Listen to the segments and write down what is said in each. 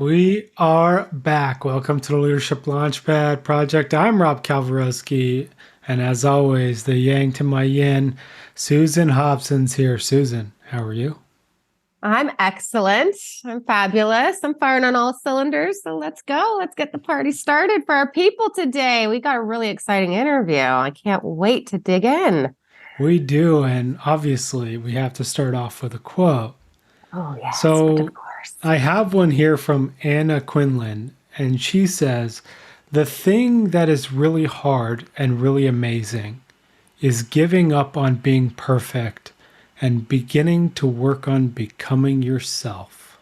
We are back. Welcome to the Leadership Launchpad Project. I'm Rob Kalwarowsky, and as always, the yang to my yin, Susan Hobson's here. Susan, how are you? I'm excellent. I'm fabulous. I'm firing on all cylinders. So let's go. Let's get the party started for our people today. We got a really exciting interview. I can't wait to dig in. We do, and obviously, we have to start off with a quote. Oh, yes, but of So, course. I have one here from Anna Quinlan, and she says, "The thing that is really hard and really amazing is giving up on being perfect and beginning to work on becoming yourself."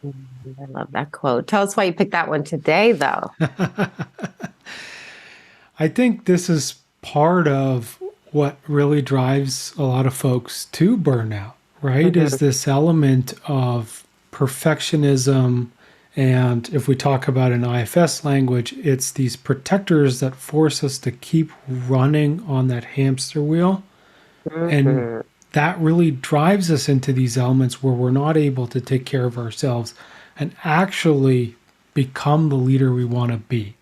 I love that quote. Tell us why you picked that one today, though. I think this is part of what really drives a lot of folks to burnout, right? Is Mhm. this element of perfectionism. And if we talk about an IFS language, it's these protectors that force us to keep running on that hamster wheel. And Mhm. that really drives us into these elements where we're not able to take care of ourselves and actually become the leader we want to be.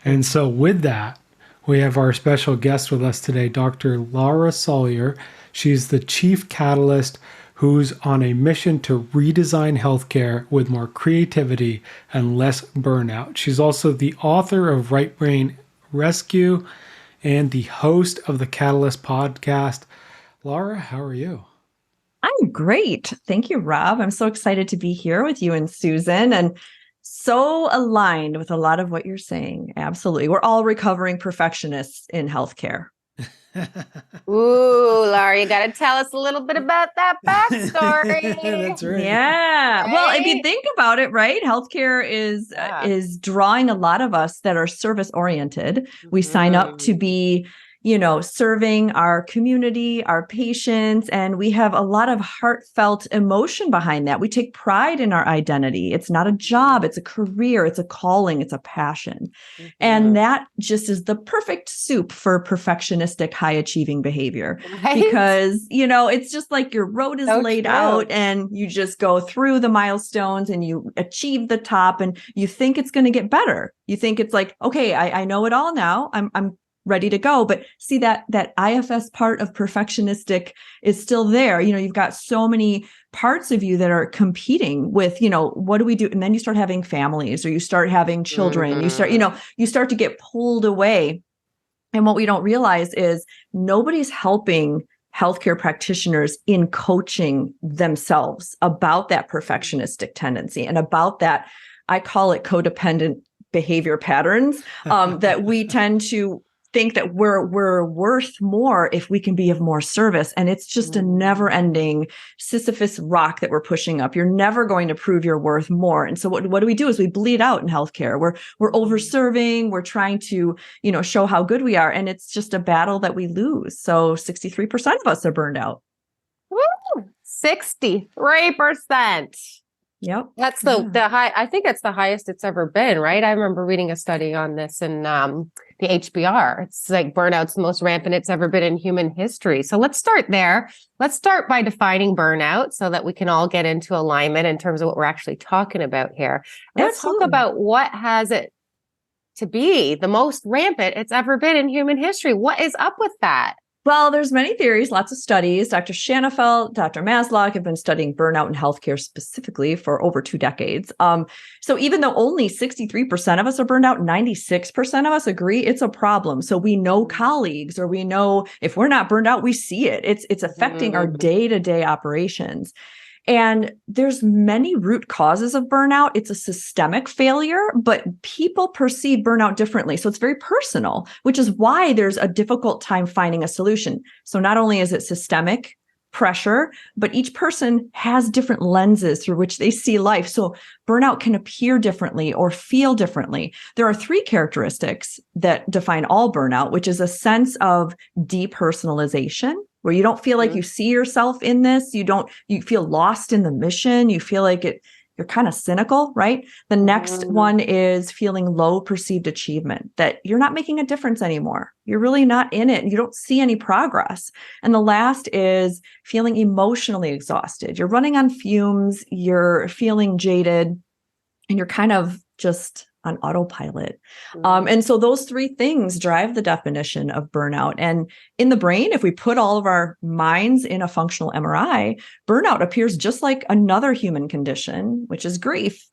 And so, with that, we have our special guest with us today, Dr. Lara Salyer. She's the chief catalyst who's on a mission to redesign healthcare with more creativity and less burnout. She's also the author of Right Brain Rescue and the host of the Catalyst podcast. Lara, how are you? I'm great. Thank you, Rob. I'm so excited to be here with you and Susan and so aligned with a lot of what you're saying. Absolutely. We're all recovering perfectionists in healthcare. Ooh, Laura, you got to tell us a little bit about that backstory. That's right. Yeah. Well, if you Right? think about it, right, healthcare Yeah. is drawing a lot of us that are service oriented. We sign up to Mhm. be, serving our community, our patients, and we have a lot of heartfelt emotion behind that. We take pride in our identity. It's not a job, it's a career, it's a calling, it's a passion. And Mhm. that just is the perfect soup for perfectionistic, high achieving behavior Right? because, it's just like your road is So laid true. out and you just go through the milestones and you achieve the top and you think it's going to get better. You think it's like, okay, I know it all now. I'm ready to go. But see that IFS part of perfectionistic is still there. You've got so many parts of you that are competing with, what do we do? And then you start having families or you start having children, Mhm. you start to get pulled away. And what we don't realize is nobody's helping healthcare practitioners in coaching themselves about that perfectionistic tendency and about that, I call it codependent behavior patterns, that we tend to think that we're worth more if we can be of more service. And it's just a never ending Sisyphus rock that we're pushing up. You're never going to prove your worth more. And so what do we do is we bleed out in healthcare. We're over serving. We're trying to, show how good we are. And it's just a battle that we lose. So 63% of us are burned out. Woo! 63%. Yep. That's Yeah. the high. I think it's the highest it's ever been, right? I remember reading a study on this in the HBR. It's like burnout's the most rampant it's ever been in human history. So let's start there. Let's start by defining burnout so that we can all get into alignment in terms of what we're actually talking about here. Let's talk Absolutely. about what has it to be the most rampant it's ever been in human history. What is up with that? Well, there's many theories, lots of studies. Dr. Shanafelt, Dr. Maslow have been studying burnout in healthcare specifically for over 2 decades. So even though only 63% of us are burned out, 96% of us agree it's a problem. So we know colleagues, or we know if we're not burned out, we see it. It's affecting our day-to-day operations. And there's many root causes of burnout. It's a systemic failure, but people perceive burnout differently. So it's very personal, which is why there's a difficult time finding a solution. So not only is it systemic pressure, but each person has different lenses through which they see life. So burnout can appear differently or feel differently. There are 3 characteristics that define all burnout, which is a sense of depersonalization, where you don't feel like you see yourself in this. You feel lost in the mission. You feel like you're kind of cynical, right? The next one is feeling low perceived achievement, that you're not making a difference anymore. You're really not in it. You don't see any progress. And the last is feeling emotionally exhausted. You're running on fumes. You're feeling jaded. and you're kind of just on autopilot. Mm. And so those three things drive the definition of burnout. And in the brain, if we put all of our minds in a functional MRI, burnout appears just like another human condition, which is grief.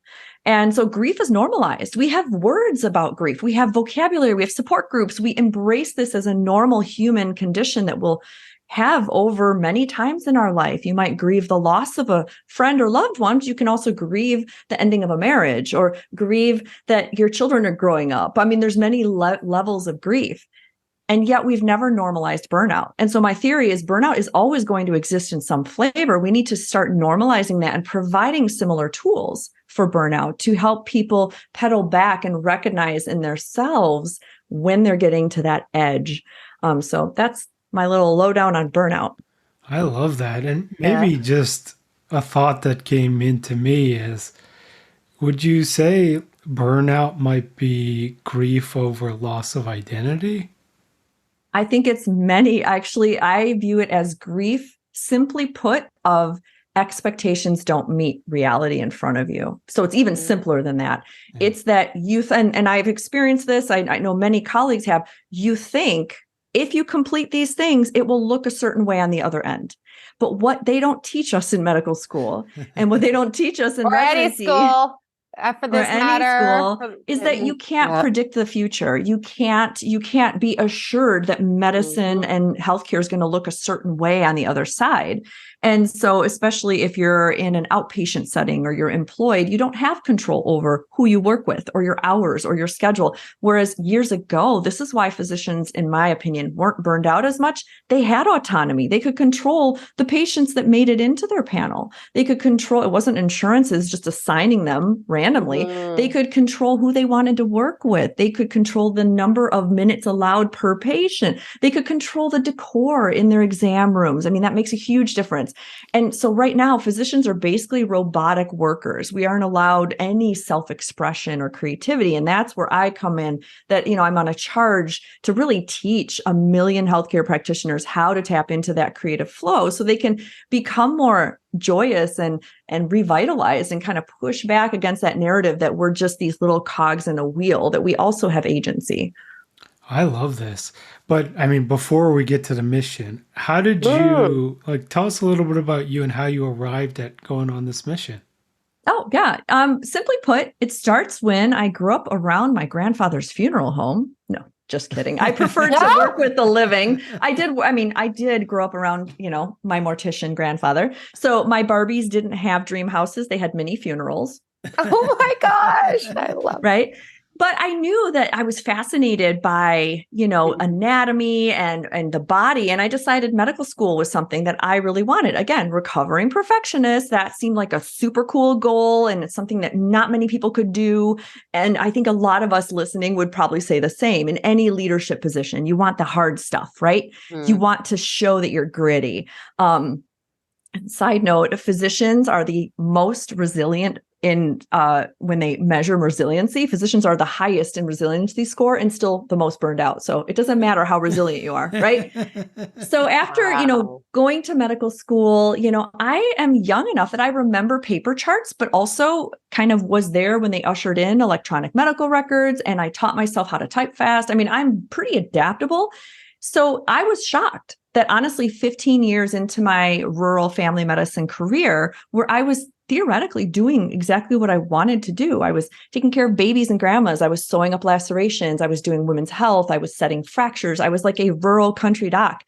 And so grief is normalized. We have words about grief. We have vocabulary. We have support groups. We embrace this as a normal human condition that will have over many times in our life. You might grieve the loss of a friend or loved one, but you can also grieve the ending of a marriage or grieve that your children are growing up. I mean, there's many levels of grief. And yet we've never normalized burnout. And so my theory is burnout is always going to exist in some flavor. We need to start normalizing that and providing similar tools for burnout to help people pedal back and recognize in themselves when they're getting to that edge. So that's my little lowdown on burnout. I love that. And maybe just a thought that came into me is, would you say burnout might be grief over loss of identity? I think it's many. Actually, I view it as grief, simply put, of expectations don't meet reality in front of you. So it's even simpler than that. Yeah. It's that youth, and I've experienced this. I know many colleagues have. You think if you complete these things, it will look a certain way on the other end. But what they don't teach us in medical school and what they don't teach us in or any residency school for this or any matter school is that you can't predict the future. You can't be assured that medicine and healthcare is going to look a certain way on the other side. And so, especially if you're in an outpatient setting or you're employed, you don't have control over who you work with or your hours or your schedule. Whereas years ago, this is why physicians, in my opinion, weren't burned out as much. They had autonomy. They could control the patients that made it into their panel. They could control, it wasn't insurances just assigning them randomly. They could control who they wanted to work with. They could control the number of minutes allowed per patient. They could control the decor in their exam rooms. I mean, that makes a huge difference. And so right now, physicians are basically robotic workers. We aren't allowed any self-expression or creativity. And that's where I come in, that, I'm on a charge to really teach 1 million healthcare practitioners how to tap into that creative flow so they can become more joyous and revitalized and kind of push back against that narrative that we're just these little cogs in a wheel, that we also have agency. I love this. But I mean, before we get to the mission, how did you, tell us a little bit about you and how you arrived at going on this mission? Oh, yeah. Simply put, it starts when I grew up around my grandfather's funeral home. No, just kidding. I preferred to work with the living. I did grow up around, my mortician grandfather. So my Barbies didn't have dream houses. They had mini funerals. Oh my gosh. I love it. Right. But I knew that I was fascinated by, anatomy and the body. And I decided medical school was something that I really wanted. Again, recovering perfectionist, that seemed like a super cool goal. And it's something that not many people could do. And I think a lot of us listening would probably say the same. In any leadership position, you want the hard stuff, right? You want to show that you're gritty. Side note, physicians are the most resilient when they measure resiliency. Physicians are the highest in resiliency score and still the most burned out. So it doesn't matter how resilient you are, right? So after, going to medical school, I am young enough that I remember paper charts, but also kind of was there when they ushered in electronic medical records, and I taught myself how to type fast. I mean, I'm pretty adaptable. So I was shocked that honestly, 15 years into my rural family medicine career, where I was theoretically doing exactly what I wanted to do. I was taking care of babies and grandmas. I was sewing up lacerations. I was doing women's health. I was setting fractures. I was like a rural country doc.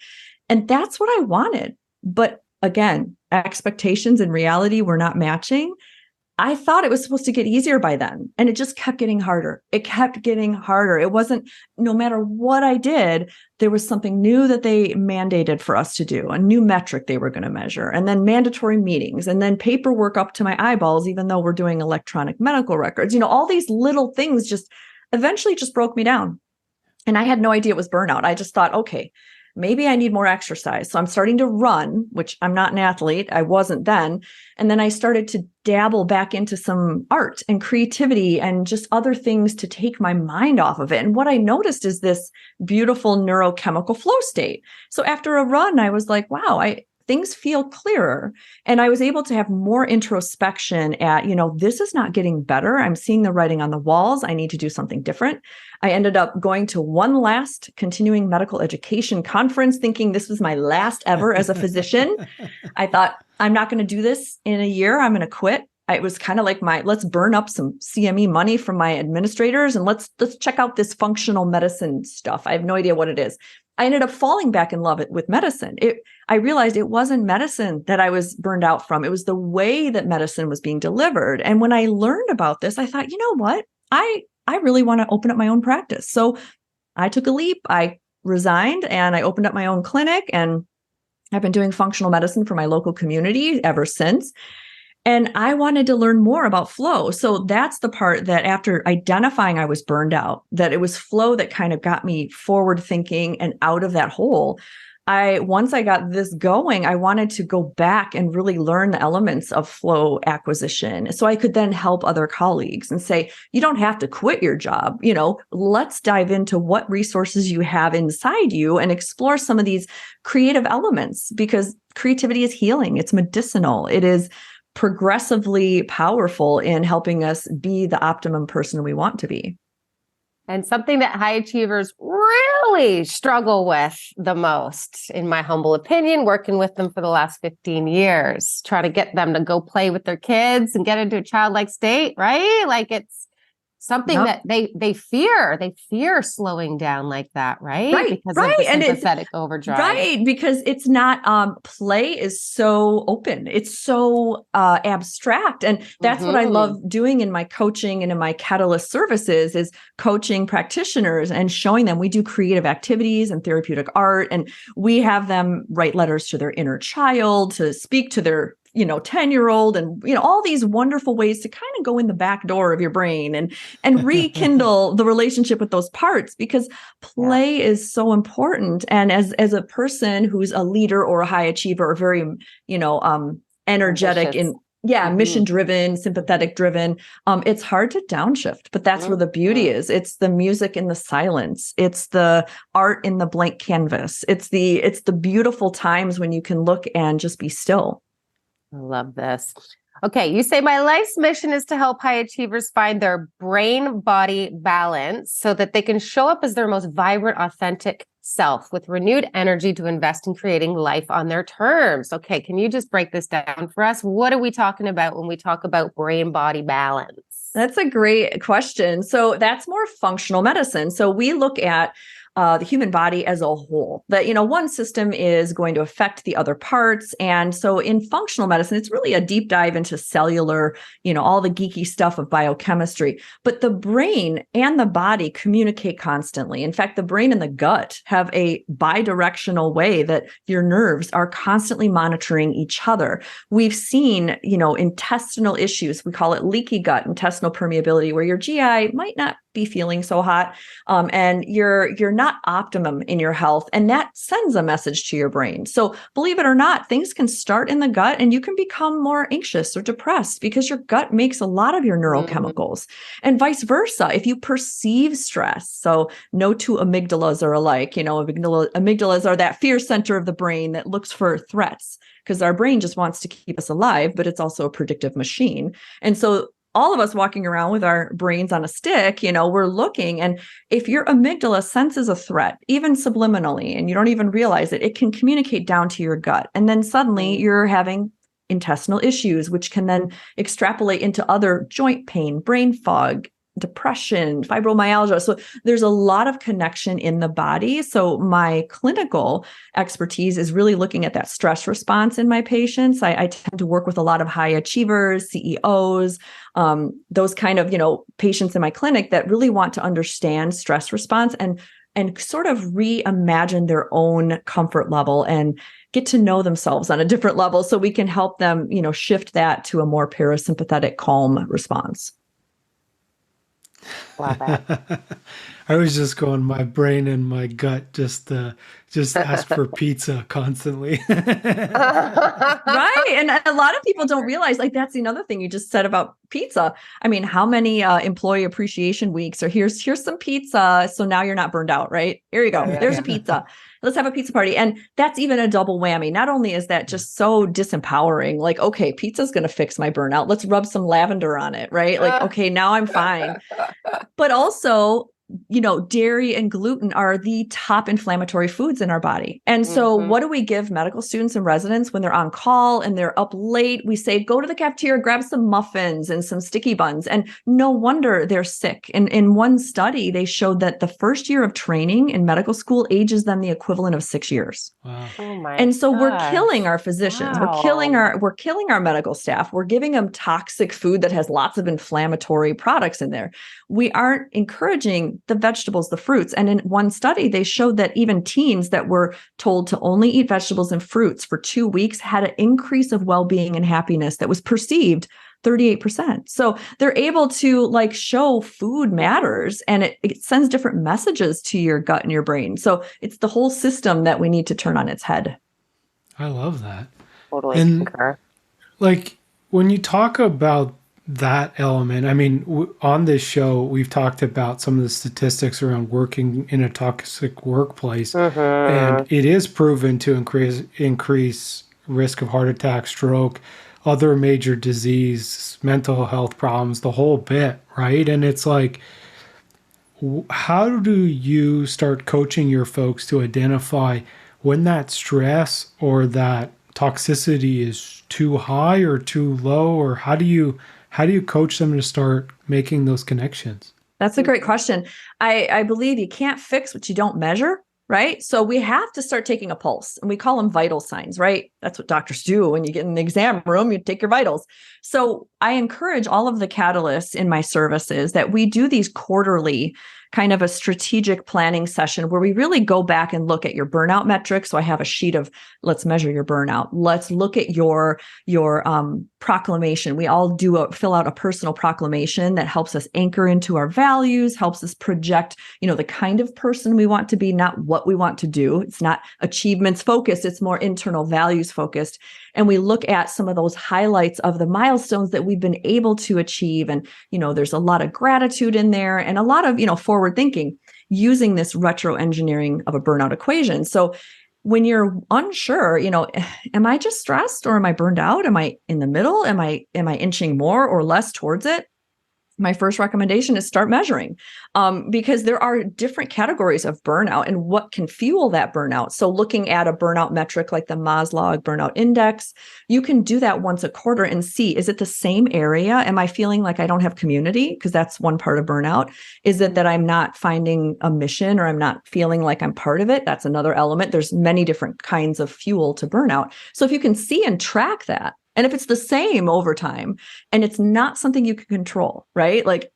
And that's what I wanted. But again, expectations and reality were not matching. I thought it was supposed to get easier by then. And it just kept getting harder. It kept getting harder. It wasn't, no matter what I did, there was something new that they mandated for us to do, a new metric they were going to measure, and then mandatory meetings, and then paperwork up to my eyeballs, even though we're doing electronic medical records. All these little things just eventually just broke me down. And I had no idea it was burnout. I just thought, okay, maybe I need more exercise. So I'm starting to run, which I'm not an athlete. I wasn't then. And then I started to dabble back into some art and creativity and just other things to take my mind off of it. And what I noticed is this beautiful neurochemical flow state. So after a run, I was like, wow, I things feel clearer. And I was able to have more introspection at, this is not getting better. I'm seeing the writing on the walls. I need to do something different. I ended up going to one last continuing medical education conference, thinking this was my last ever as a physician. I thought, I'm not going to do this in a year. I'm going to quit. It was kind of like let's burn up some CME money from my administrators and let's check out this functional medicine stuff. I have no idea what it is. I ended up falling back in love with medicine. I realized it wasn't medicine that I was burned out from. It was the way that medicine was being delivered. And when I learned about this, I thought, you know what? I really want to open up my own practice. So I took a leap. I resigned and I opened up my own clinic, and I've been doing functional medicine for my local community ever since. And I wanted to learn more about flow. So that's the part that after identifying I was burned out, that it was flow that kind of got me forward thinking and out of that hole. Once I got this going, I wanted to go back and really learn the elements of flow acquisition. So I could then help other colleagues and say, you don't have to quit your job. Let's dive into what resources you have inside you and explore some of these creative elements, because creativity is healing. It's medicinal. It is progressively powerful in helping us be the optimum person we want to be. And something that high achievers really struggle with the most, in my humble opinion, working with them for the last 15 years, trying to get them to go play with their kids and get into a childlike state, right? Like it's something that they fear. They fear slowing down like that, right? Because of the sympathetic overdrive. Right, because it's not, play is so open. It's so abstract. And that's what I love doing in my coaching and in my Catalyst services is coaching practitioners and showing them we do creative activities and therapeutic art. And we have them write letters to their inner child, to speak to their 10-year-old, and, all these wonderful ways to kind of go in the back door of your brain and rekindle the relationship with those parts, because play is so important. And as a person who's a leader or a high achiever or very, energetic Ambitious. mission driven, sympathetic driven, it's hard to downshift, but that's where the beauty is. It's the music in the silence. It's the art in the blank canvas. It's the beautiful times when you can look and just be still. I love this. Okay, you say my life's mission is to help high achievers find their brain-body balance so that they can show up as their most vibrant, authentic self with renewed energy to invest in creating life on their terms. Okay, can you just break this down for us? What are we talking about when we talk about brain-body balance? That's a great question. So that's more functional medicine. So we look at the human body as a whole, that, one system is going to affect the other parts. And so in functional medicine, it's really a deep dive into cellular, all the geeky stuff of biochemistry. But the brain and the body communicate constantly. In fact, the brain and the gut have a bidirectional way that your nerves are constantly monitoring each other. We've seen, intestinal issues. We call it leaky gut, intestinal permeability, where your GI might not be feeling so hot, and you're not optimum in your health, and that sends a message to your brain. So believe it or not, things can start in the gut, and you can become more anxious or depressed because your gut makes a lot of your neurochemicals, and vice versa. If you perceive stress, so no two amygdalas are alike. Amygdalas are that fear center of the brain that looks for threats, because our brain just wants to keep us alive, but it's also a predictive machine. And so all of us walking around with our brains on a stick, we're looking, and if your amygdala senses a threat, even subliminally, and you don't even realize it, it can communicate down to your gut. And then suddenly you're having intestinal issues, which can then extrapolate into other joint pain, brain fog, depression, fibromyalgia. So there's a lot of connection in the body. So my clinical expertise is really looking at that stress response in my patients. I tend to work with a lot of high achievers, CEOs, those kind of, patients in my clinic that really want to understand stress response and sort of reimagine their own comfort level and get to know themselves on a different level, so we can help them, shift that to a more parasympathetic, calm response. Love it. I was just going, my brain and my gut just ask for pizza constantly. Right. And a lot of people don't realize, like, that's another thing you just said about pizza. I mean, how many employee appreciation weeks are here's some pizza. So now you're not burned out, right? Here you go. There's a pizza. let's have a pizza party. And that's even a double whammy. Not only is that just so disempowering, like, okay, pizza's going to fix my burnout. Let's rub some lavender on it, right? Like, okay, now I'm fine. But also, dairy and gluten are the top inflammatory foods in our body. And so what do we give medical students and residents when they're on call and they're up late? We say, go to the cafeteria, grab some muffins and some sticky buns. And no wonder they're sick. In one study, they showed that the first year of training in medical school ages them the equivalent of 6 years. Wow. Oh my And so we're gosh. killing our physicians. Wow. We're killing our medical staff. We're giving them toxic food that has lots of inflammatory products in there. We aren't encouraging the vegetables, the fruits. And in one study, they showed that even teens that were told to only eat vegetables and fruits for 2 weeks had an increase of well-being and happiness that was perceived 38%. So they're able to show food matters, and it sends different messages to your gut and your brain. So it's the whole system that we need to turn on its head. I love that. Totally And concur. When you talk about that element, I mean, on this show, we've talked about some of the statistics around working in a toxic workplace, and it is proven to increase risk of heart attack, stroke, other major disease, mental health problems, the whole bit, right? And it's like, how do you start coaching your folks to identify when that stress or that toxicity is too high or too low, or how do you coach them to start making those connections? That's a great question. I believe you can't fix what you don't measure, right? So we have to start taking a pulse, and we call them vital signs, right? That's what doctors do. When you get in the exam room, you take your vitals. So I encourage all of the catalysts in my services that we do these quarterly kind of a strategic planning session where we really go back and look at your burnout metrics. So I have a sheet of, let's measure your burnout. Let's look at your proclamation. We all fill out a personal proclamation that helps us anchor into our values, helps us project, the kind of person we want to be, not what we want to do. It's not achievements focused. It's more internal values focused. And we look at some of those highlights of the milestones that we've been able to achieve. And, there's a lot of gratitude in there and a lot of, forward thinking using this retro engineering of a burnout equation. So when you're unsure, am I just stressed or am I burned out? Am I in the middle? Am I inching more or less towards it? My first recommendation is start measuring, because there are different categories of burnout and what can fuel that burnout. So looking at a burnout metric like the Maslow Burnout Index, you can do that once a quarter and see, is it the same area? Am I feeling like I don't have community? Because that's one part of burnout. Is it that I'm not finding a mission or I'm not feeling like I'm part of it? That's another element. There's many different kinds of fuel to burnout. So if you can see and track that, and if it's the same over time and it's not something you can control, right? Like,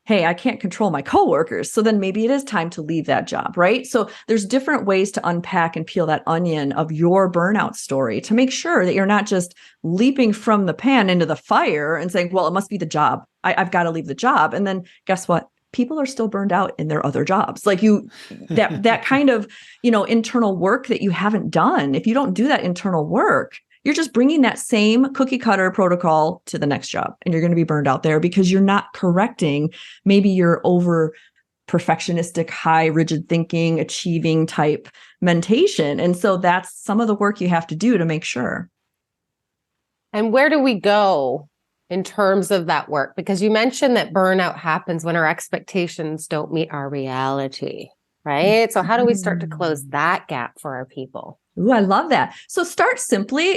hey, I can't control my coworkers. So then maybe it is time to leave that job, right? So there's different ways to unpack and peel that onion of your burnout story to make sure that you're not just leaping from the pan into the fire and saying, well, it must be the job. I've got to leave the job. And then guess what? People are still burned out in their other jobs. Like that kind of, internal work that you haven't done. If you don't do that internal work, you're just bringing that same cookie cutter protocol to the next job, and you're going to be burned out there because you're not correcting maybe your over perfectionistic, high rigid thinking, achieving type mentation. And so that's some of the work you have to do to make sure. And where do we go in terms of that work? Because you mentioned that burnout happens when our expectations don't meet our reality, right? So how do we start to close that gap for our people? Ooh, I love that. So start simply,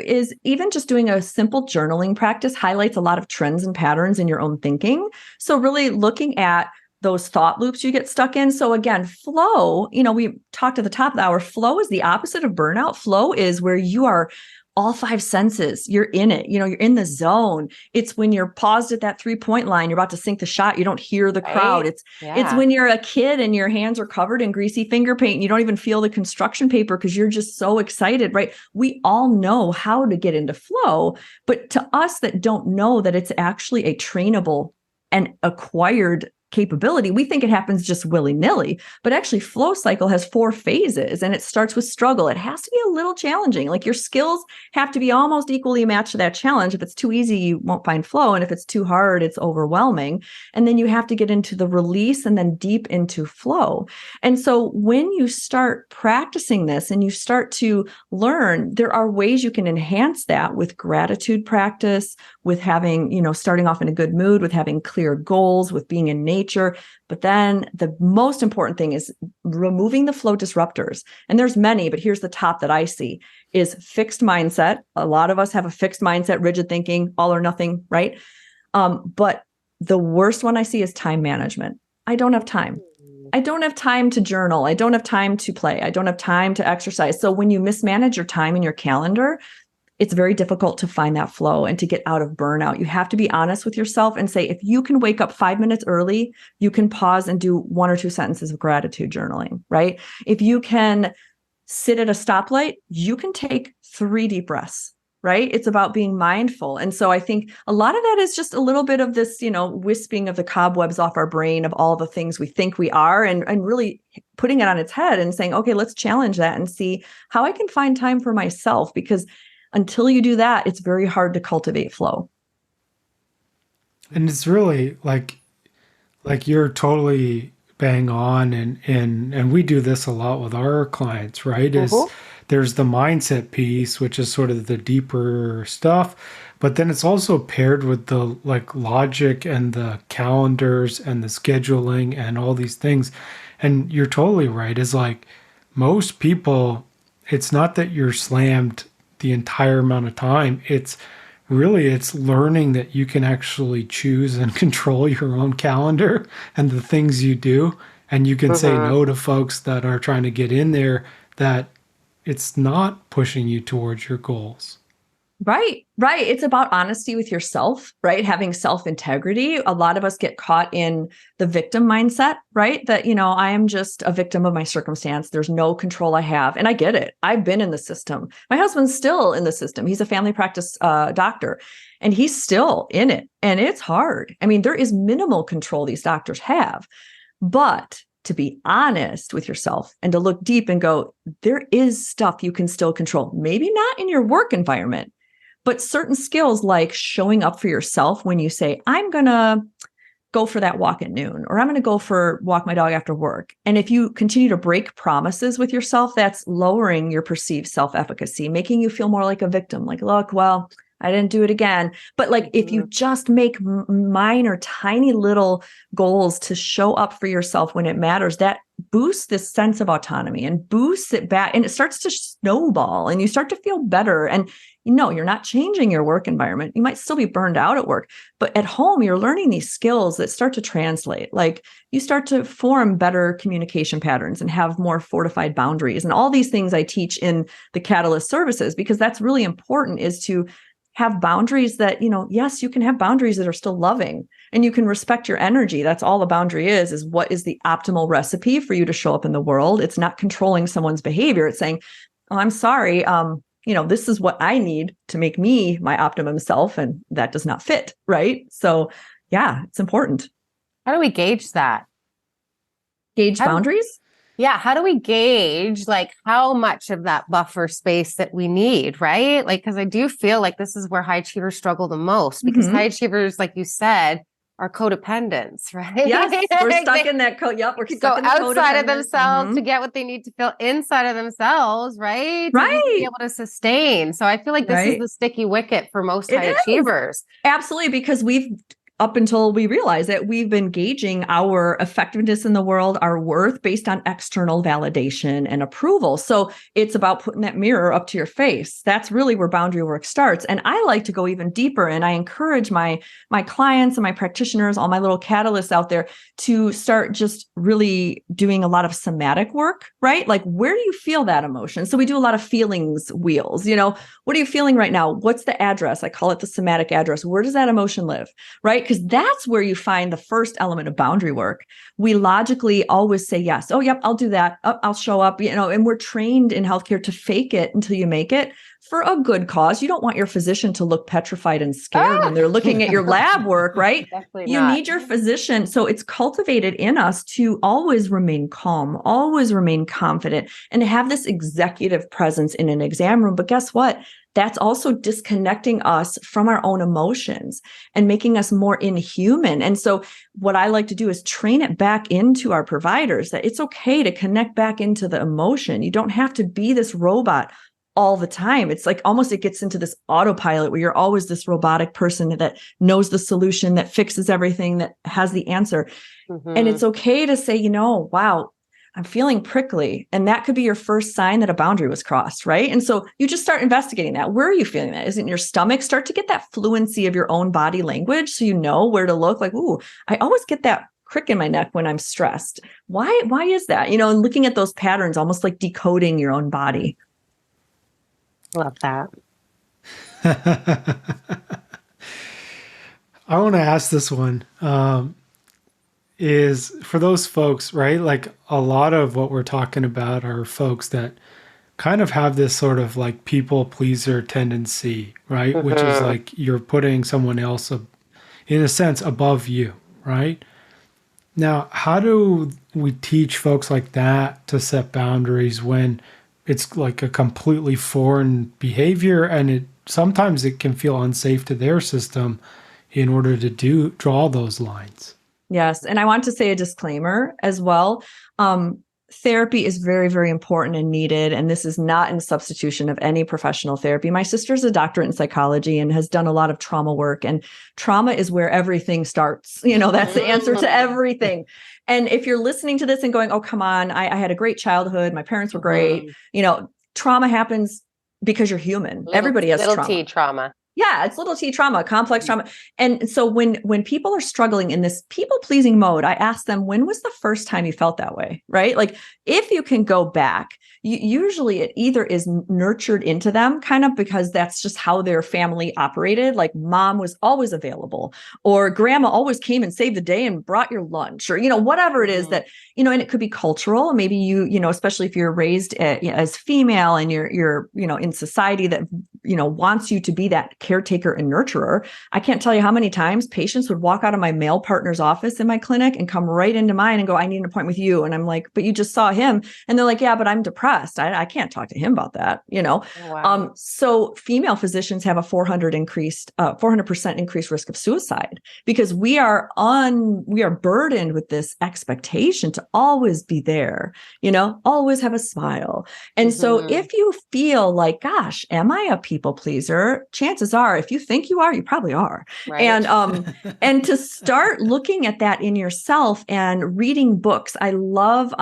is even just doing a simple journaling practice highlights a lot of trends and patterns in your own thinking. So really looking at those thought loops you get stuck in. So again, flow, we talked at the top of the hour, flow is the opposite of burnout. Flow is where you are all five senses, you're in it, you're in the zone. It's when you're paused at that 3-point line, you're about to sink the shot, you don't hear the crowd. Right. It's when you're a kid and your hands are covered in greasy finger paint and you don't even feel the construction paper because you're just so excited, right? We all know how to get into flow, but to us that don't know that it's actually a trainable and acquired capability. We think it happens just willy-nilly, but actually flow cycle has 4 phases, and it starts with struggle. It has to be a little challenging. Like your skills have to be almost equally matched to that challenge. If it's too easy, you won't find flow. And if it's too hard, it's overwhelming. And then you have to get into the release and then deep into flow. And so when you start practicing this and you start to learn, there are ways you can enhance that with gratitude practice, with having, starting off in a good mood, with having clear goals, with being in nature. But then the most important thing is removing the flow disruptors. And there's many, but here's the top that I see is fixed mindset. A lot of us have a fixed mindset, rigid thinking, all or nothing, right? But the worst one I see is time management. I don't have time. I don't have time to journal. I don't have time to play. I don't have time to exercise. So when you mismanage your time in your calendar, it's very difficult to find that flow and to get out of burnout. You have to be honest with yourself and say, if you can wake up 5 minutes early, you can pause and do 1 or 2 sentences of gratitude journaling, right? If you can sit at a stoplight, you can take 3 deep breaths, right? It's about being mindful. And so I think a lot of that is just a little bit of this, wisping of the cobwebs off our brain of all the things we think we are, and really putting it on its head and saying, okay, let's challenge that and see how I can find time for myself, because until you do that, it's very hard to cultivate flow. And it's really like you're totally bang on, and we do this a lot with our clients, right? Is there's the mindset piece, which is sort of the deeper stuff, but then it's also paired with the logic and the calendars and the scheduling and all these things. And you're totally right. Is most people, it's not that you're slammed the entire amount of time. It's learning that you can actually choose and control your own calendar and the things you do. And you can say no to folks that are trying to get in there, that it's not pushing you towards your goals. Right. It's about honesty with yourself, right? Having self-integrity. A lot of us get caught in the victim mindset, right? That, I am just a victim of my circumstance. There's no control I have. And I get it. I've been in the system. My husband's still in the system. He's a family practice doctor, and he's still in it. And it's hard. I mean, there is minimal control these doctors have. But to be honest with yourself and to look deep and go, there is stuff you can still control. Maybe not in your work environment, but certain skills like showing up for yourself when you say, I'm going to go for that walk at noon, or I'm going to go for walk my dog after work. And if you continue to break promises with yourself, that's lowering your perceived self-efficacy, making you feel more like a victim. Like, look, well, I didn't do it again. But if you just make minor, tiny little goals to show up for yourself when it matters, that boosts this sense of autonomy and boosts it back. And it starts to snowball and you start to feel better. And you're not changing your work environment. You might still be burned out at work, but at home, you're learning these skills that start to translate. You start to form better communication patterns and have more fortified boundaries. And all these things I teach in the Catalyst services, because that's really important, is to have boundaries that, yes, you can have boundaries that are still loving and you can respect your energy. That's all a boundary is what is the optimal recipe for you to show up in the world. It's not controlling someone's behavior. It's saying, oh, I'm sorry. This is what I need to make me my optimum self. And that does not fit. Right. So yeah, it's important. How do we gauge that? Gauge boundaries? Yeah. How do we gauge how much of that buffer space that we need, right? Because I do feel like this is where high achievers struggle the most, because high achievers, like you said, are codependents, right? Yes, we're stuck in that code. Yep, we're stuck in the outside of themselves to get what they need to feel inside of themselves, right? To be able to sustain. So I feel like this is the sticky wicket for most high achievers. Absolutely, because up until we realize that we've been gauging our effectiveness in the world, our worth based on external validation and approval. So it's about putting that mirror up to your face. That's really where boundary work starts. And I like to go even deeper. And I encourage my clients and my practitioners, all my little catalysts out there, to start just really doing a lot of somatic work, right? Where do you feel that emotion? So we do a lot of feelings wheels. What are you feeling right now? What's the address? I call it the somatic address. Where does that emotion live, right? Because that's where you find the first element of boundary work. We logically always say yes. Oh, yep, I'll do that. Oh, I'll show up, and we're trained in healthcare to fake it until you make it. for a good cause. You don't want your physician to look petrified and scared when they're looking at your lab work, right? Definitely You not. need your physician. So it's cultivated in us to always remain calm, always remain confident, and have this executive presence in an exam room. But guess what? That's also disconnecting us from our own emotions and making us more inhuman. And so what I like to do is train it back into our providers that it's okay to connect back into the emotion. You don't have to be this robot all the time. It's like almost it gets into this autopilot where you're always this robotic person that knows the solution, that fixes everything, that has the answer. And it's okay to say, wow, I'm feeling prickly. And that could be your first sign that a boundary was crossed, right? And so you just start investigating that. Where are you feeling that? Is it in your stomach? Start to get that fluency of your own body language so you know where to look. Like, ooh, I always get that crick in my neck when I'm stressed. Why is that? And looking at those patterns, almost like decoding your own body. Love that. I want to ask this one. Is for those folks, right? Like a lot of what we're talking about are folks that kind of have this sort of like people pleaser tendency, right? Which is like you're putting someone else, in a sense, above you, right? Now, how do we teach folks like that to set boundaries when it's like a completely foreign behavior and sometimes it can feel unsafe to their system in order to draw those lines? Yes. And I want to say a disclaimer as well. Therapy is very, very important and needed. And this is not in substitution of any professional therapy. My sister's a doctorate in psychology and has done a lot of trauma work. And trauma is where everything starts. That's the answer to everything. And if you're listening to this and going, oh, come on, I had a great childhood. My parents were great. Trauma happens because you're human. Everybody has little trauma. T trauma. Yeah, it's little t trauma, complex trauma. And so when people are struggling in this people-pleasing mode, I ask them, when was the first time you felt that way, right? Like if you can go back, usually it either is nurtured into them kind of because that's just how their family operated. Like mom was always available or grandma always came and saved the day and brought your lunch or, whatever it is that, and it could be cultural. Maybe you especially if you're raised as female and you're in society that, wants you to be that caretaker and nurturer. I can't tell you how many times patients would walk out of my male partner's office in my clinic and come right into mine and go, I need an appointment with you. And I'm like, but you just saw him. And they're like, yeah, but I'm depressed. I can't talk to him about that, Wow. So female physicians have a 400% increased risk of suicide because we are burdened with this expectation to always be there, always have a smile. And so if you feel like, gosh, am I a people pleaser? Chances are, if you think you are, you probably are. Right. And to start looking at that in yourself and reading books. I love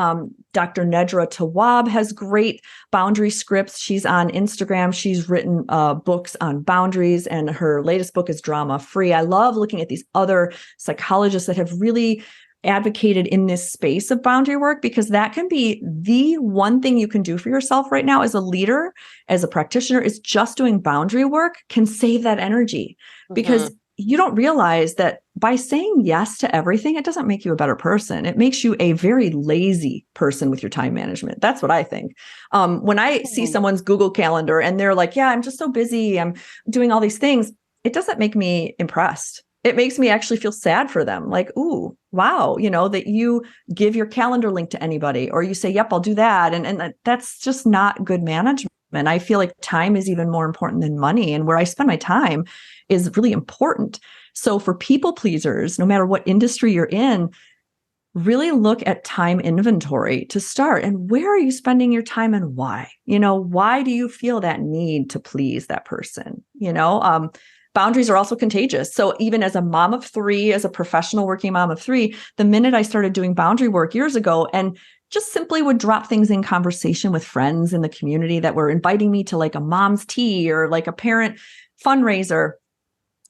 Dr. Nedra Tawwab has great boundary scripts. She's on Instagram. She's written books on boundaries, and her latest book is Drama Free. I love looking at these other psychologists that have really advocated in this space of boundary work, because that can be the one thing you can do for yourself right now as a leader, as a practitioner, is just doing boundary work can save that energy, because you don't realize that by saying yes to everything, it doesn't make you a better person. It makes you a very lazy person with your time management. That's what I think. When I see someone's Google Calendar and they're like, yeah, I'm just so busy, I'm doing all these things, it doesn't make me impressed. It makes me actually feel sad for them. Like, ooh, wow, that you give your calendar link to anybody, or you say, yep, I'll do that. And that's just not good management. And I feel like time is even more important than money. And where I spend my time is really important. So for people pleasers, no matter what industry you're in, really look at time inventory to start. And where are you spending your time and why? Why do you feel that need to please that person? Boundaries are also contagious. So even as a mom of three, as a professional working mom of three, the minute I started doing boundary work years ago and just simply would drop things in conversation with friends in the community that were inviting me to like a mom's tea or like a parent fundraiser.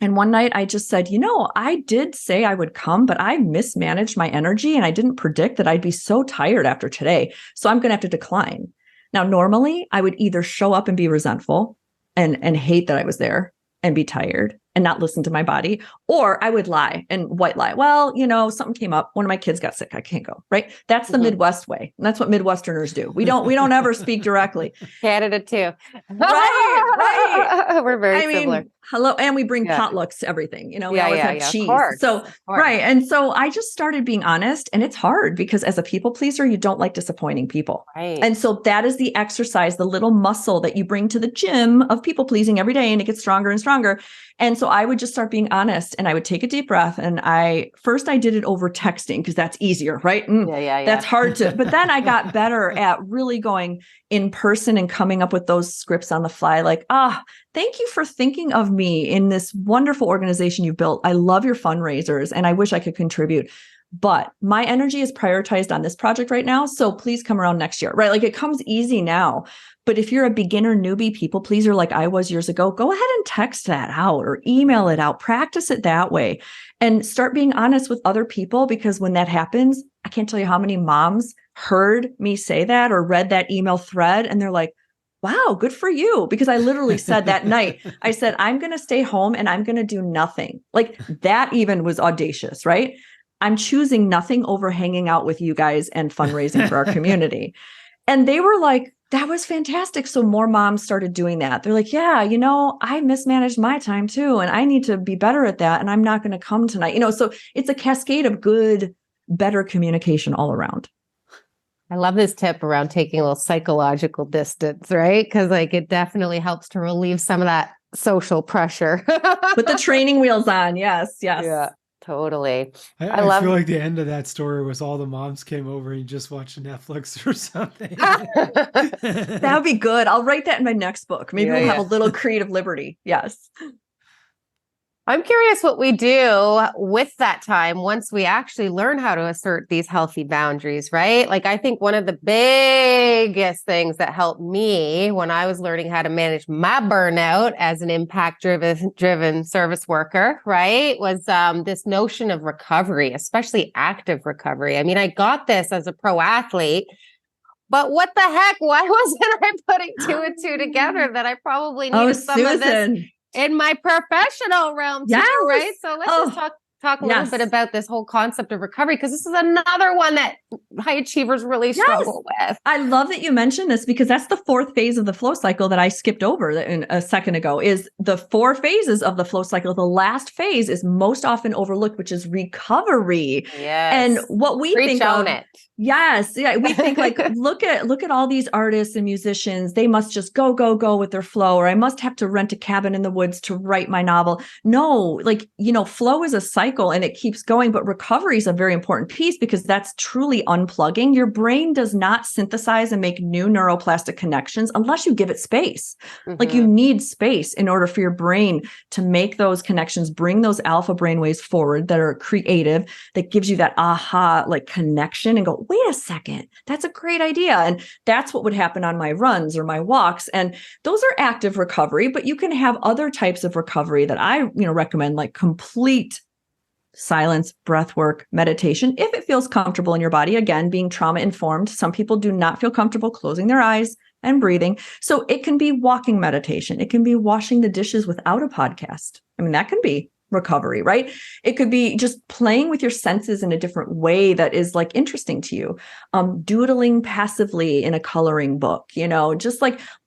And one night I just said, I did say I would come, but I mismanaged my energy and I didn't predict that I'd be so tired after today. So I'm going to have to decline. Now, normally I would either show up and be resentful and hate that I was there and be tired. and not listen to my body, or I would lie and white lie. Well, something came up. One of my kids got sick. I can't go. Right. That's the Midwest way. And that's what Midwesterners do. We don't ever speak directly. Canada too. Right. We're very similar. Hello. And we bring potlucks to everything. We always have cheese. Of course. Right. And so I just started being honest, and it's hard because as a people pleaser, you don't like disappointing people. Right. And so that is the exercise, the little muscle that you bring to the gym of people pleasing every day, and it gets stronger and stronger. And so I would just start being honest, and I would take a deep breath. And I did it over texting because that's easier, right? That's hard to, but then I got better at really going in person and coming up with those scripts on the fly. Like, thank you for thinking of me in this wonderful organization you built. I love your fundraisers and I wish I could contribute, but my energy is prioritized on this project right now. So please come around next year, right? Like it comes easy now. But if you're a beginner, newbie people pleaser like I was years ago, go ahead and text that out or email it out, practice it that way, and start being honest with other people. Because when that happens, I can't tell you how many moms heard me say that or read that email thread and they're like, wow, good for you. Because I literally said that night, I said, I'm going to stay home and I'm going to do nothing. Like that even was audacious, right? I'm choosing nothing over hanging out with you guys and fundraising for our community. And they were like, that was fantastic. So more moms started doing that. They're like, yeah, I mismanaged my time too. And I need to be better at that. And I'm not going to come tonight. So it's a cascade of good, better communication all around. I love this tip around taking a little psychological distance, right? Because it definitely helps to relieve some of that social pressure. Put the training wheels on. Yes. Yeah, totally. I feel like the end of that story was all the moms came over and just watched Netflix or something. That would be good. I'll write that in my next book. Maybe we'll have a little creative liberty. Yes. I'm curious what we do with that time once we actually learn how to assert these healthy boundaries, right? I think one of the biggest things that helped me when I was learning how to manage my burnout as an impact-driven service worker, right, was this notion of recovery, especially active recovery. I mean, I got this as a pro athlete, but what the heck? Why wasn't I putting two and two together that I probably needed some of this in my professional realm too, right? So let's just talk a little bit about this whole concept of recovery, because this is another one that high achievers really struggle with. I love that you mentioned this because that's the fourth phase of the flow cycle that I skipped over a second ago, is the 4 phases of the flow cycle. The last phase is most often overlooked, which is recovery. Yes. And what we think of it. Yes. Yeah. We think look at all these artists and musicians. They must just go with their flow, or I must have to rent a cabin in the woods to write my novel. No, flow is a cycle and it keeps going, but recovery is a very important piece because that's truly unplugging. Your brain does not synthesize and make new neuroplastic connections unless you give it space. Mm-hmm. You need space in order for your brain to make those connections, bring those alpha brainwaves forward that are creative, that gives you that aha connection and go, wait a second, that's a great idea. And that's what would happen on my runs or my walks. And those are active recovery, but you can have other types of recovery that I, recommend, like complete silence, breath work, meditation, if it feels comfortable in your body. Again, being trauma informed, some people do not feel comfortable closing their eyes and breathing. So it can be walking meditation. It can be washing the dishes without a podcast. I mean, that can be recovery, right? It could be just playing with your senses in a different way that is interesting to you. Doodling passively in a coloring book, just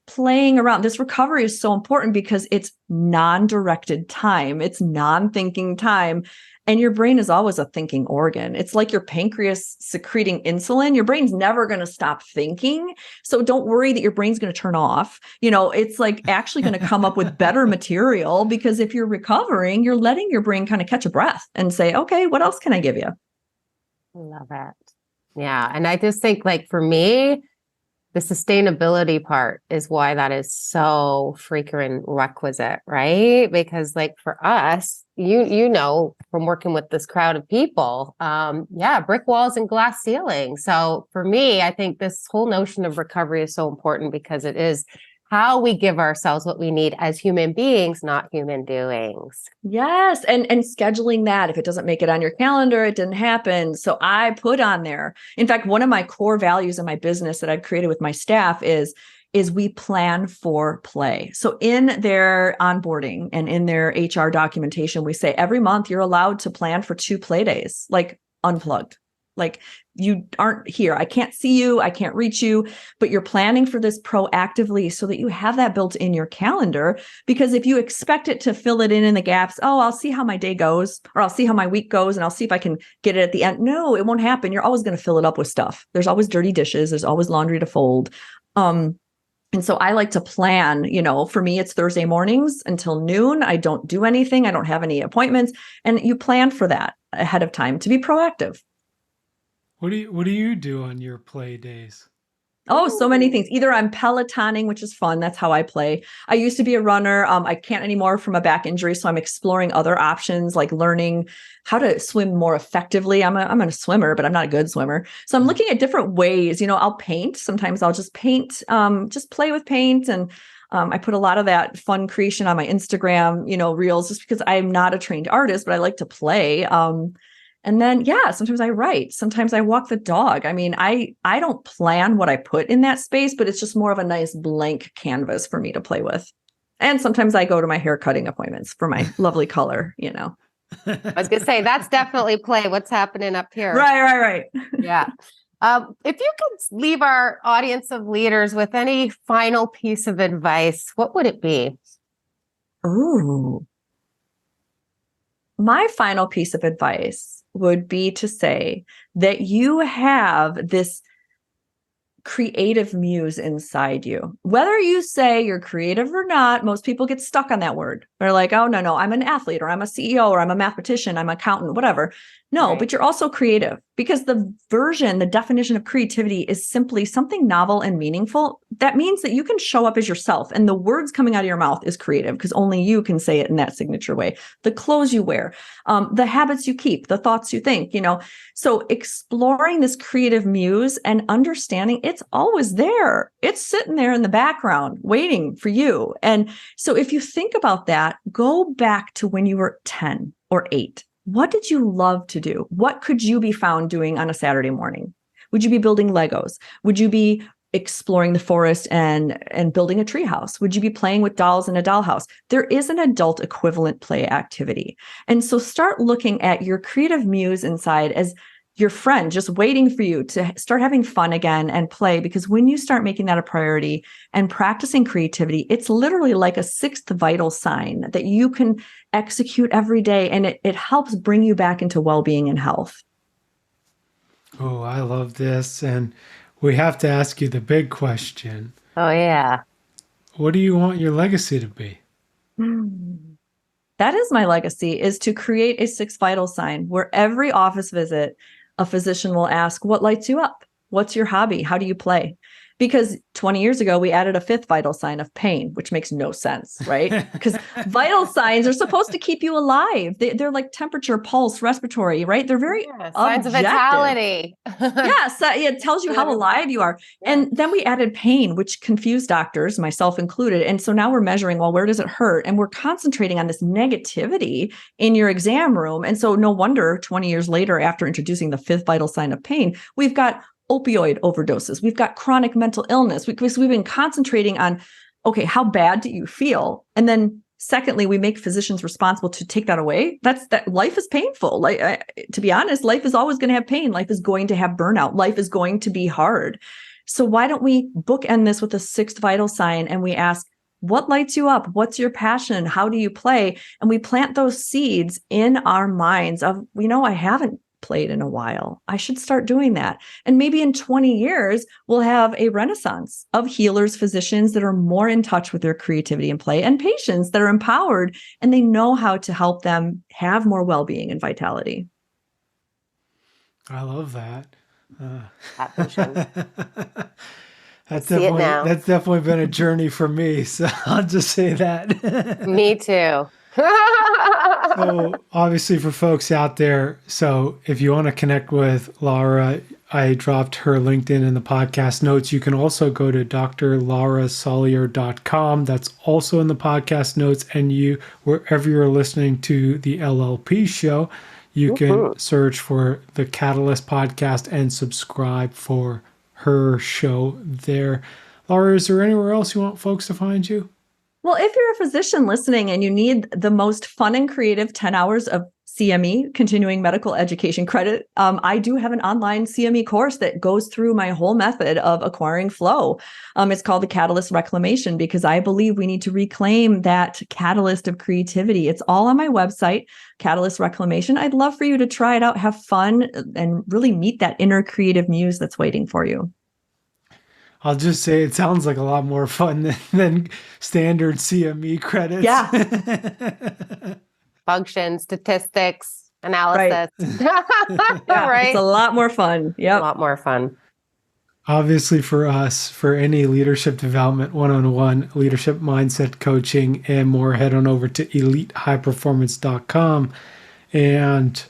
playing around. This recovery is so important because it's non-directed time. It's non-thinking time. And your brain is always a thinking organ. It's like your pancreas secreting insulin. Your brain's never going to stop thinking. So don't worry that your brain's going to turn off. It's actually going to come up with better material, because if you're recovering, you're letting your brain kind of catch a breath and say, okay, what else can I give you? Love it. Yeah. And I just think for me, the sustainability part is why that is so freaking requisite, right? Because for us, from working with this crowd of people, brick walls and glass ceilings. So for me, I think this whole notion of recovery is so important because it is how we give ourselves what we need as human beings, not human doings. Yes. And scheduling that. If it doesn't make it on your calendar, it didn't happen. So I put on there. In fact, one of my core values in my business that I've created with my staff is is we plan for play. So in their onboarding and in their HR documentation, we say every month you're allowed to plan for 2 play days, like unplugged. Like you aren't here. I can't see you. I can't reach you, but you're planning for this proactively so that you have that built in your calendar. Because if you expect it to fill it in the gaps, oh, I'll see how my day goes, or I'll see how my week goes, and I'll see if I can get it at the end. No, it won't happen. You're always going to fill it up with stuff. There's always dirty dishes. There's always laundry to fold. And so I like to plan, for me, it's Thursday mornings until noon. I don't do anything. I don't have any appointments. And you plan for that ahead of time to be proactive. What do you do on your play days? Oh, so many things. Either I'm Pelotoning, which is fun. That's how I play. I used to be a runner. I can't anymore from a back injury. So I'm exploring other options, like learning how to swim more effectively. I'm a swimmer, but I'm not a good swimmer. So I'm looking at different ways. I'll paint. Sometimes I'll just paint, just play with paint. And I put a lot of that fun creation on my Instagram, reels, just because I'm not a trained artist, but I like to play. And then, sometimes I write, sometimes I walk the dog. I mean, I don't plan what I put in that space, but it's just more of a nice blank canvas for me to play with. And sometimes I go to my hair cutting appointments for my lovely color, I was going to say, that's definitely play. What's happening up here? Right. Yeah. If you could leave our audience of leaders with any final piece of advice, what would it be? Ooh. My final piece of advice would be to say that you have this creative muse inside you. Whether you say you're creative or not, most people get stuck on that word. They're like, oh, no, I'm an athlete, or I'm a CEO, or I'm a mathematician, I'm an accountant, whatever. No, Right. But you're also creative, because the definition of creativity is simply something novel and meaningful. That means that you can show up as yourself, and the words coming out of your mouth is creative because only you can say it in that signature way. The clothes you wear, the habits you keep, the thoughts you think, So exploring this creative muse and understanding it's always there. It's sitting there in the background waiting for you. And so if you think about that, go back to when you were 10 or 8. What did you love to do? What could you be found doing on a Saturday morning? Would you be building Legos? Would you be exploring the forest and building a tree house? Would you be playing with dolls in a dollhouse? There is an adult equivalent play activity. And so start looking at your creative muse inside as your friend, just waiting for you to start having fun again and play. Because when you start making that a priority and practicing creativity, it's literally like a 6th vital sign that you can execute every day. And it helps bring you back into well-being and health. Oh, I love this. And we have to ask you the big question. Oh, yeah. What do you want your legacy to be? That is my legacy, is to create a 6th vital sign where every office visit, a physician will ask, what lights you up? What's your hobby? How do you play? Because 20 years ago, we added a 5th vital sign of pain, which makes no sense, right? Because vital signs are supposed to keep you alive. They're like temperature, pulse, respiratory, right? They're very signs of vitality. Yes, it tells you how alive you are. And then we added pain, which confused doctors, myself included. And so now we're measuring, well, where does it hurt? And we're concentrating on this negativity in your exam room. And so no wonder 20 years later, after introducing the 5th vital sign of pain, we've got opioid overdoses. We've got chronic mental illness because we've been concentrating on, okay, how bad do you feel? And then secondly, we make physicians responsible to take that away. That life is painful. To be honest, life is always going to have pain. Life is going to have burnout. Life is going to be hard. So why don't we bookend this with a 6th vital sign and we ask, what lights you up? What's your passion? How do you play? And we plant those seeds in our minds of, I haven't played in a while. I should start doing that. And maybe in 20 years, we'll have a renaissance of healers, physicians that are more in touch with their creativity and play, and patients that are empowered and they know how to help them have more well-being and vitality. I love that. That's definitely been a journey for me. So I'll just say that. Me too. So obviously for folks out there, so if you want to connect with Lara, I dropped her LinkedIn in the podcast notes. You can also go to drlarasalyer.com. That's also in the podcast notes. And wherever you're listening to the LLP show, you can search for the Catalyst podcast and subscribe for her show there. Lara, is there anywhere else you want folks to find you? Well, if you're a physician listening and you need the most fun and creative 10 hours of CME, continuing medical education credit, I do have an online CME course that goes through my whole method of acquiring flow. It's called the Catalyst Reclamation because I believe we need to reclaim that catalyst of creativity. It's all on my website, Catalyst Reclamation. I'd love for you to try it out, have fun, and really meet that inner creative muse that's waiting for you. I'll just say it sounds like a lot more fun than standard CME credits. Yeah. Function, statistics, analysis. Yeah, Right. it's a lot more fun. A Yep. lot more fun. Obviously, for us, for any leadership development, one-on-one leadership mindset coaching and more, head on over to elitehighperformance.com and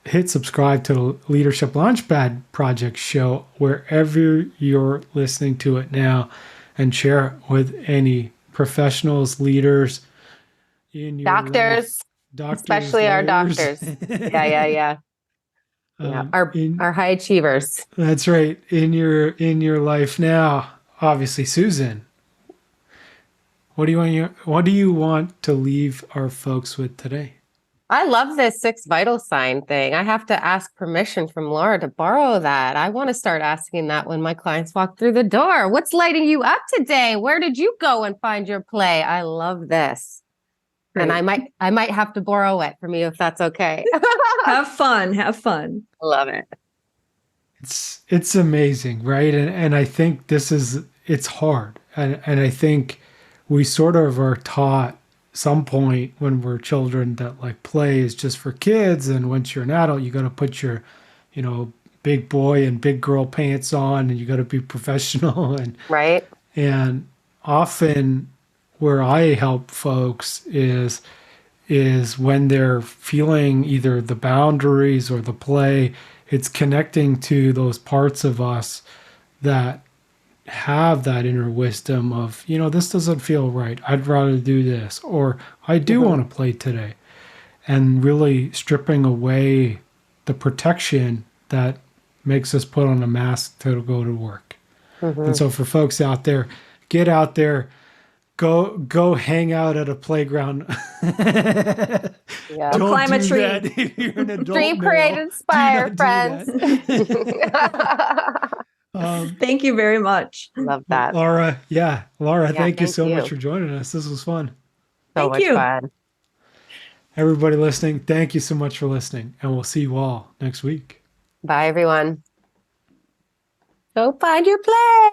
hit subscribe to the Leadership Launchpad Project show wherever you're listening to it now, and share it with any professionals, leaders, in your Doctors, doctors, especially our lawyers. doctors. Yeah. Our high achievers. That's right. In your life now, obviously, Susan, what do you want to leave our folks with today? I love this 6 vital sign thing. I have to ask permission from Laura to borrow that. I want to start asking that when my clients walk through the door. What's lighting you up today? Where did you go and find your play? I love this. Great. And I might have to borrow it from you if that's okay. Have fun. Have fun. I love it. It's amazing, right? And I think it's hard. And I think we sort of are taught some point when we're children that like play is just for kids, and once you're an adult you got to put your big boy and big girl pants on and you got to be professional and Right. and often where I help folks is when they're feeling either the boundaries or the play, it's connecting to those parts of us that have that inner wisdom of, this doesn't feel right. I'd rather do this, or I do want to play today, and really stripping away the protection that makes us put on a mask to go to work. And so for folks out there, get out there, go hang out at a playground. Yeah. Don't climb a do tree. that if you're an adult Dream, male. create, Do inspire, not do friends. that. Thank you very much. Love that. Laura, Yeah, thank you so thank much you. for joining us. This was fun. So Thank much you. fun. Everybody listening, thank you so much for listening, and we'll see you all next week. Bye, everyone. Go find your play.